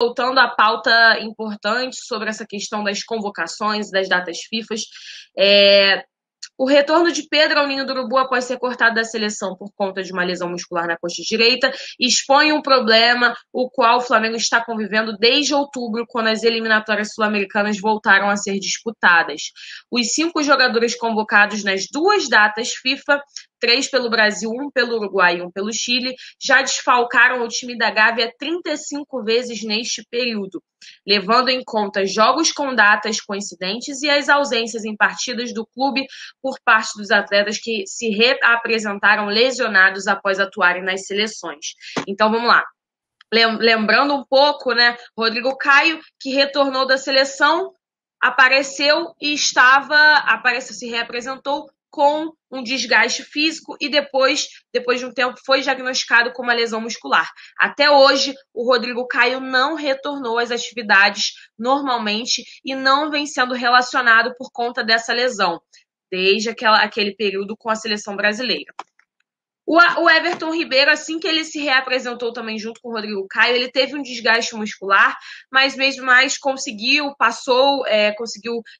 voltando à pauta importante sobre essa questão das convocações, das datas FIFA, o retorno de Pedro ao Ninho do Urubu após ser cortado da seleção por conta de uma lesão muscular na coxa direita expõe um problema o qual o Flamengo está convivendo desde outubro, quando as eliminatórias sul-americanas voltaram a ser disputadas. Os 5 jogadores convocados nas 2 datas FIFA, 3 pelo Brasil, 1 pelo Uruguai e 1 pelo Chile, já desfalcaram o time da Gávea 35 vezes neste período, levando em conta jogos com datas coincidentes e as ausências em partidas do clube por parte dos atletas que se reapresentaram lesionados após atuarem nas seleções. Então, vamos lá. Lembrando um pouco, né, Rodrigo Caio, que retornou da seleção, apareceu e se reapresentou com um desgaste físico e depois de um tempo, foi diagnosticado com uma lesão muscular. Até hoje, o Rodrigo Caio não retornou às atividades normalmente e não vem sendo relacionado por conta dessa lesão, desde aquele período com a seleção brasileira. O Everton Ribeiro, assim que ele se reapresentou também junto com o Rodrigo Caio, ele teve um desgaste muscular, mas mesmo mais conseguiu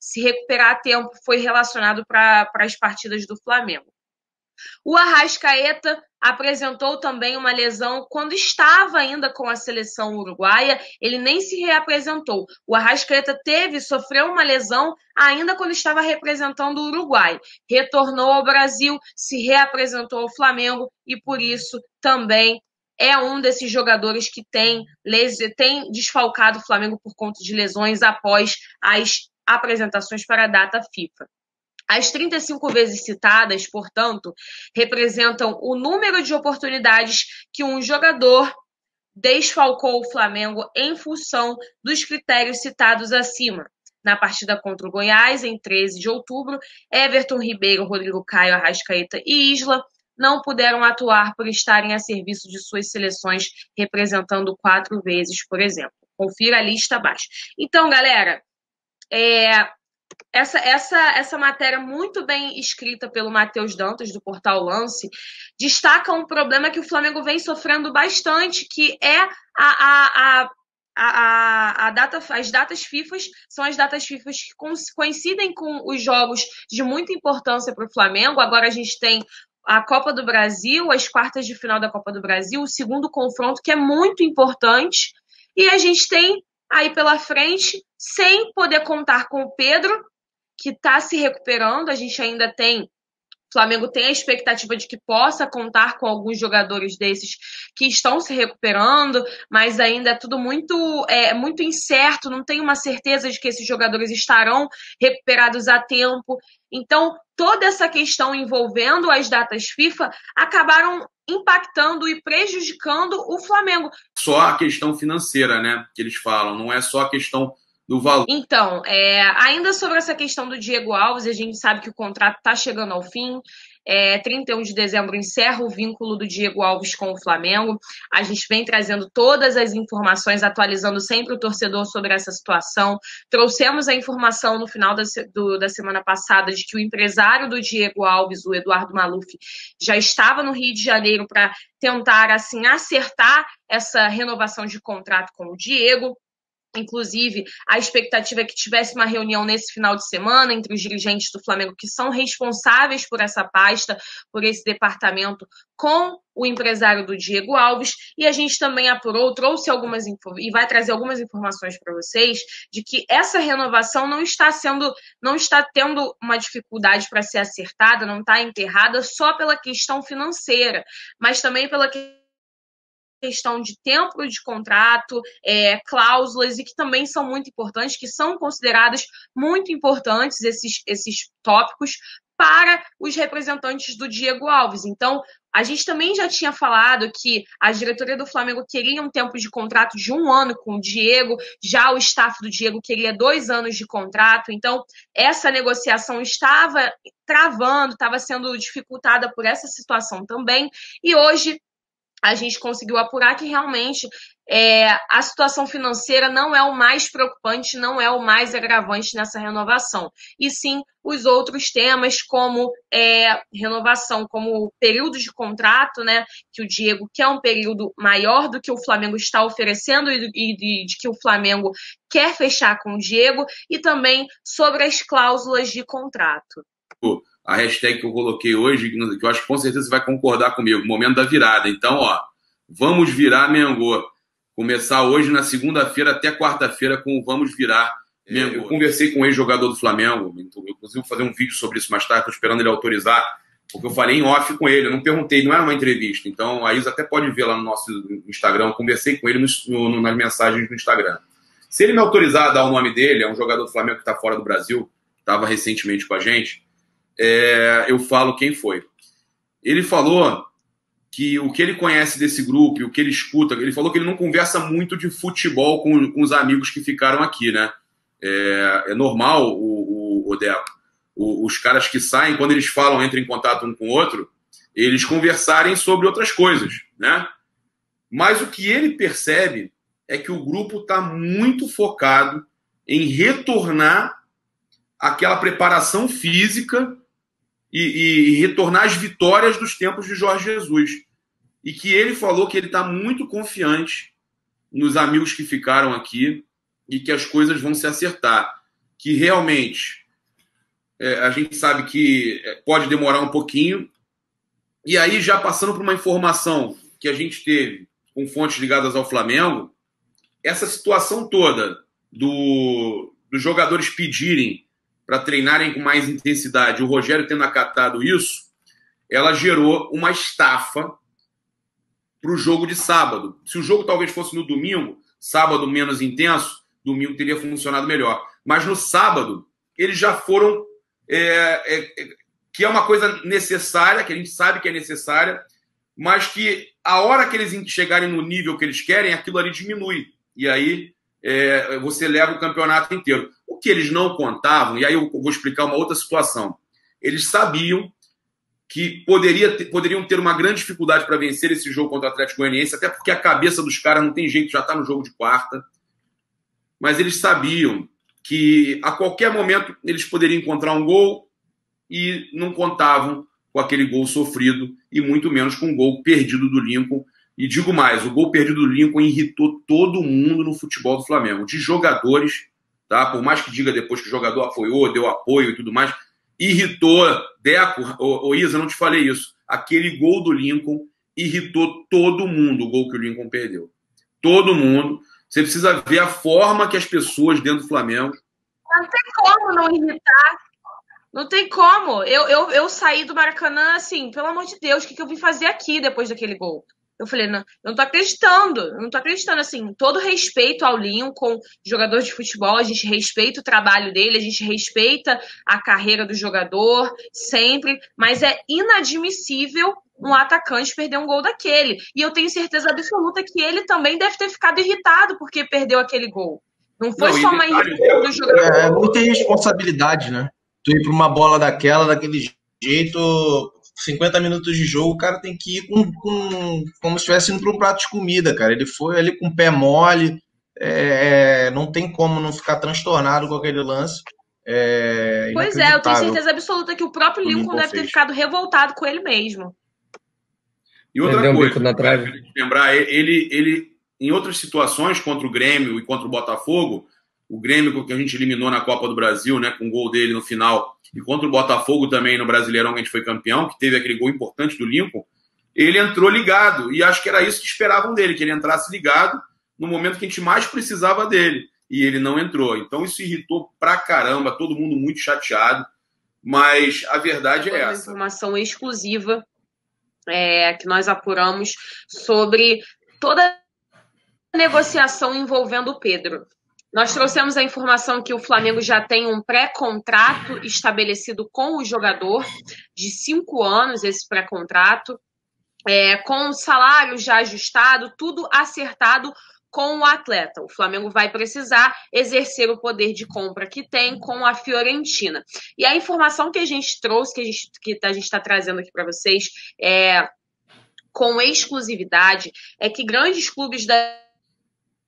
se recuperar a tempo, foi relacionado para as partidas do Flamengo. O Arrascaeta apresentou também uma lesão quando estava ainda com a seleção uruguaia, ele nem se reapresentou. O Arrascaeta sofreu uma lesão ainda quando estava representando o Uruguai. Retornou ao Brasil, se reapresentou ao Flamengo e por isso também é um desses jogadores que tem desfalcado o Flamengo por conta de lesões após as apresentações para a data FIFA. As 35 vezes citadas, portanto, representam o número de oportunidades que um jogador desfalcou o Flamengo em função dos critérios citados acima. Na partida contra o Goiás, em 13 de outubro, Everton Ribeiro, Rodrigo Caio, Arrascaeta e Isla não puderam atuar por estarem a serviço de suas seleções, representando 4 vezes, por exemplo. Confira a lista abaixo. Então, galera, essa matéria muito bem escrita pelo Matheus Dantas, do Portal Lance, destaca um problema que o Flamengo vem sofrendo bastante, que é as datas FIFA, são as datas FIFA que coincidem com os jogos de muita importância para o Flamengo. Agora a gente tem a Copa do Brasil, as quartas de final da Copa do Brasil, o segundo confronto, que é muito importante, e a gente tem aí pela frente, sem poder contar com o Pedro, que está se recuperando. A gente ainda tem, o Flamengo tem a expectativa de que possa contar com alguns jogadores desses que estão se recuperando, mas ainda é tudo muito incerto, não tem uma certeza de que esses jogadores estarão recuperados a tempo. Então, toda essa questão envolvendo as datas FIFA acabaram impactando e prejudicando o Flamengo. Só a questão financeira, né, que eles falam, não é só a questão do valor. Então, ainda sobre essa questão do Diego Alves, a gente sabe que o contrato está chegando ao fim. 31 de dezembro encerra o vínculo do Diego Alves com o Flamengo. A gente vem trazendo todas as informações, atualizando sempre o torcedor sobre essa situação. Trouxemos a informação no final da semana passada de que o empresário do Diego Alves, o Eduardo Maluf, já estava no Rio de Janeiro para tentar assim acertar essa renovação de contrato com o Diego. Inclusive, a expectativa é que tivesse uma reunião nesse final de semana entre os dirigentes do Flamengo que são responsáveis por essa pasta, por esse departamento, com o empresário do Diego Alves. E a gente também apurou, trouxe e vai trazer algumas informações para vocês de que essa renovação não está tendo uma dificuldade para ser acertada, não está enterrada só pela questão financeira, mas também pela questão de tempo de contrato, cláusulas, e que também são muito importantes, que são consideradas muito importantes esses tópicos para os representantes do Diego Alves. Então, a gente também já tinha falado que a diretoria do Flamengo queria um tempo de contrato de 1 ano com o Diego, já o staff do Diego queria 2 anos de contrato. Então, essa negociação estava travando, estava sendo dificultada por essa situação também, e hoje a gente conseguiu apurar que realmente a situação financeira não é o mais preocupante, não é o mais agravante nessa renovação. E sim os outros temas, como renovação, como período de contrato, né? Que o Diego quer um período maior do que o Flamengo está oferecendo e de que o Flamengo quer fechar com o Diego, e também sobre as cláusulas de contrato. A hashtag que eu coloquei hoje, que eu acho que com certeza você vai concordar comigo, momento da virada. Então, vamos virar Mengô. Começar hoje na segunda-feira até quarta-feira com o Vamos Virar Mengô. Eu conversei com um ex-jogador do Flamengo, eu inclusive vou fazer um vídeo sobre isso mais tarde, estou esperando ele autorizar, porque eu falei em off com ele, eu não perguntei, não era uma entrevista. Então a Isa até pode ver lá no nosso Instagram, eu conversei com ele nas mensagens do Instagram. Se ele me autorizar a dar o nome dele, é um jogador do Flamengo que está fora do Brasil, estava recentemente com a gente, eu falo quem foi. Ele falou que o que ele conhece desse grupo, o que ele escuta, ele falou que ele não conversa muito de futebol com os amigos que ficaram aqui, né? É normal, o Deco, os caras que saem, quando eles falam, entram em contato um com o outro, eles conversarem sobre outras coisas, né? Mas o que ele percebe é que o grupo está muito focado em retornar aquela preparação física e retornar as vitórias dos tempos de Jorge Jesus. E que ele falou que ele está muito confiante nos amigos que ficaram aqui e que as coisas vão se acertar. Que realmente a gente sabe que pode demorar um pouquinho. E aí, já passando por uma informação que a gente teve com fontes ligadas ao Flamengo, essa situação toda dos jogadores pedirem para treinarem com mais intensidade, o Rogério tendo acatado isso, ela gerou uma estafa para o jogo de sábado. Se o jogo talvez fosse no domingo, sábado menos intenso, domingo teria funcionado melhor. Mas no sábado, eles já foram... que é uma coisa necessária, que a gente sabe que é necessária, mas que a hora que eles chegarem no nível que eles querem, aquilo ali diminui. E aí você leva o campeonato inteiro. O que eles não contavam, e aí eu vou explicar uma outra situação. Eles sabiam que poderiam ter uma grande dificuldade para vencer esse jogo contra o Atlético Goianiense, até porque a cabeça dos caras não tem jeito, já está no jogo de quarta. Mas eles sabiam que a qualquer momento eles poderiam encontrar um gol e não contavam com aquele gol sofrido e muito menos com o gol perdido do Lincoln. E digo mais, o gol perdido do Lincoln irritou todo mundo no futebol do Flamengo, de jogadores, tá? Por mais que diga depois que o jogador apoiou, deu apoio e tudo mais, irritou. Deco, Isa, não te falei isso. Aquele gol do Lincoln irritou todo mundo, o gol que o Lincoln perdeu. Todo mundo. Você precisa ver a forma que as pessoas dentro do Flamengo... Não tem como não irritar. Não tem como. Eu saí do Maracanã assim, pelo amor de Deus, o que eu vim fazer aqui depois daquele gol? Eu falei, não, eu não tô acreditando, assim, todo respeito ao Lincoln, jogador de futebol, a gente respeita o trabalho dele, a gente respeita a carreira do jogador, sempre, mas é inadmissível um atacante perder um gol daquele. E eu tenho certeza absoluta que ele também deve ter ficado irritado porque perdeu aquele gol. Não foi só uma irritação do jogador. É muita irresponsabilidade, né? Tu ir pra uma bola daquele jeito... 50 minutos de jogo, o cara tem que ir como se estivesse indo para um prato de comida, cara. Ele foi ali com o pé mole, não tem como não ficar transtornado com aquele lance. Pois é, eu tenho certeza absoluta que o próprio Lincoln deve ter ficado revoltado com ele mesmo. E outra coisa, pra lembrar, ele em outras situações contra o Grêmio e contra o Botafogo, o Grêmio que a gente eliminou na Copa do Brasil, né, com o gol dele no final, e contra o Botafogo também no Brasileirão, que a gente foi campeão, que teve aquele gol importante do Lincoln, ele entrou ligado. E acho que era isso que esperavam dele, que ele entrasse ligado no momento que a gente mais precisava dele. E ele não entrou. Então isso irritou pra caramba, todo mundo muito chateado. Mas a verdade é essa. Uma informação exclusiva que nós apuramos sobre toda a negociação envolvendo o Pedro. Nós trouxemos a informação que o Flamengo já tem um pré-contrato estabelecido com o jogador de 5 anos, esse pré-contrato, com o salário já ajustado, tudo acertado com o atleta. O Flamengo vai precisar exercer o poder de compra que tem com a Fiorentina. E a informação que a gente trouxe, que a gente está trazendo aqui para vocês, com exclusividade, é que grandes clubes da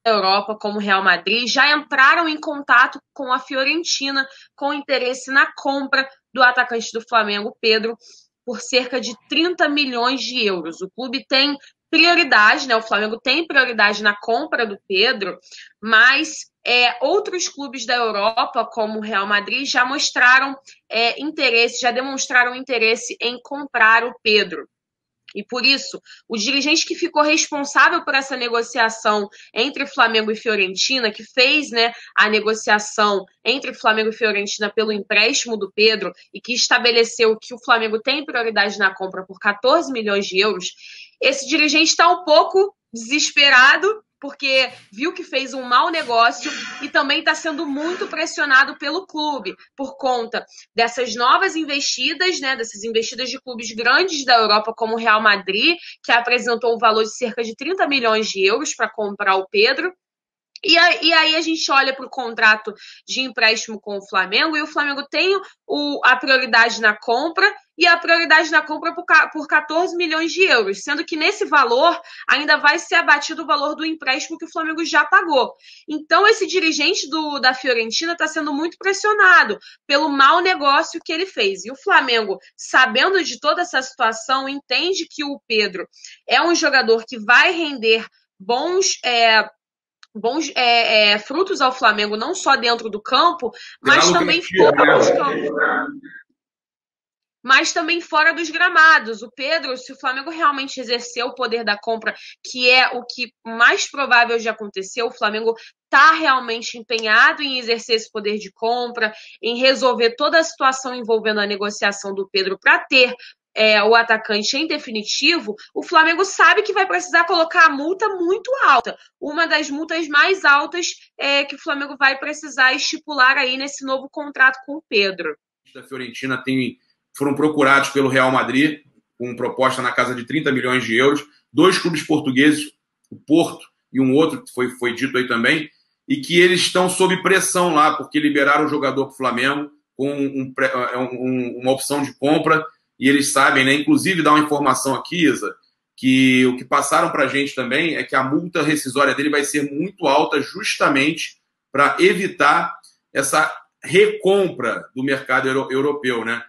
Europa, como o Real Madrid, já entraram em contato com a Fiorentina com interesse na compra do atacante do Flamengo, Pedro, por cerca de 30 milhões de euros. O clube tem prioridade, né? O Flamengo tem prioridade na compra do Pedro, mas outros clubes da Europa, como o Real Madrid, já mostraram interesse, já demonstraram interesse em comprar o Pedro. E por isso, o dirigente que ficou responsável por essa negociação entre Flamengo e Fiorentina, que fez, né, a negociação entre Flamengo e Fiorentina pelo empréstimo do Pedro e que estabeleceu que o Flamengo tem prioridade na compra por 14 milhões de euros, esse dirigente está um pouco desesperado porque viu que fez um mau negócio e também está sendo muito pressionado pelo clube por conta dessas novas investidas, né, dessas investidas de clubes grandes da Europa, como o Real Madrid, que apresentou um valor de cerca de 30 milhões de euros para comprar o Pedro. E aí a gente olha para o contrato de empréstimo com o Flamengo e o Flamengo tem a prioridade na compra e a prioridade na compra por 14 milhões de euros, sendo que nesse valor ainda vai ser abatido o valor do empréstimo que o Flamengo já pagou. Então esse dirigente da Fiorentina está sendo muito pressionado pelo mau negócio que ele fez. E o Flamengo, sabendo de toda essa situação, entende que o Pedro é um jogador que vai render bons frutos ao Flamengo, não só dentro do campo, mas também fora dos campos. Mas também fora dos gramados. O Pedro, se o Flamengo realmente exercer o poder da compra, que é o que mais provável de acontecer, o Flamengo está realmente empenhado em exercer esse poder de compra, em resolver toda a situação envolvendo a negociação do Pedro para ter o atacante em definitivo, o Flamengo sabe que vai precisar colocar a multa muito alta. Uma das multas mais altas que o Flamengo vai precisar estipular aí nesse novo contrato com o Pedro. Da Fiorentina foram procurados pelo Real Madrid com proposta na casa de 30 milhões de euros. 2 clubes portugueses, o Porto e um outro que foi dito aí também, e que eles estão sob pressão lá, porque liberaram o jogador para o Flamengo com uma opção de compra. E eles sabem, né? Inclusive, dá uma informação aqui, Isa, que o que passaram para a gente também é que a multa rescisória dele vai ser muito alta justamente para evitar essa recompra do mercado europeu, né?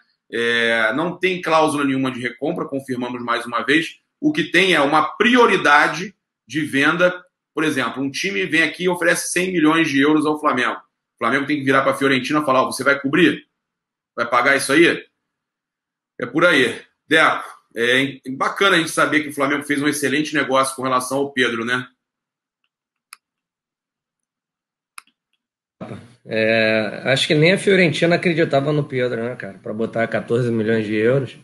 Não tem cláusula nenhuma de recompra, confirmamos mais uma vez. O que tem é uma prioridade de venda. Por exemplo, um time vem aqui e oferece 100 milhões de euros ao Flamengo. O Flamengo tem que virar para a Fiorentina e falar: você vai cobrir? Vai pagar isso aí? É por aí. Deco, é bacana a gente saber que o Flamengo fez um excelente negócio com relação ao Pedro, né? Acho que nem a Fiorentina acreditava no Pedro, né, cara? Para botar 14 milhões de euros.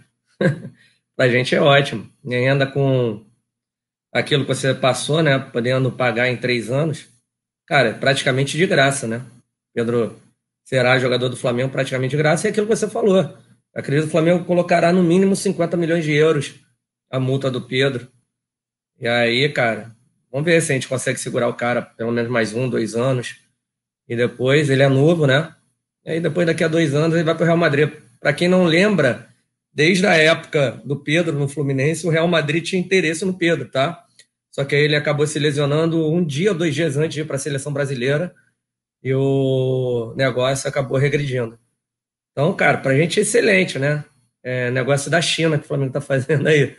Pra gente é ótimo. E ainda com aquilo que você passou, né? Podendo pagar em 3 anos. Cara, é praticamente de graça, né? Pedro será jogador do Flamengo praticamente de graça. E é aquilo que você falou. Acredito que o Flamengo colocará no mínimo 50 milhões de euros a multa do Pedro. E aí, cara, vamos ver se a gente consegue segurar o cara pelo menos mais 1, 2 anos. E depois, ele é novo, né? E aí depois, daqui a 2 anos, ele vai para o Real Madrid. Para quem não lembra, desde a época do Pedro no Fluminense, o Real Madrid tinha interesse no Pedro, tá? Só que aí ele acabou se lesionando 1 dia ou 2 dias antes de ir para a seleção brasileira e o negócio acabou regredindo. Então, cara, pra gente é excelente, né? Negócio da China que o Flamengo tá fazendo aí.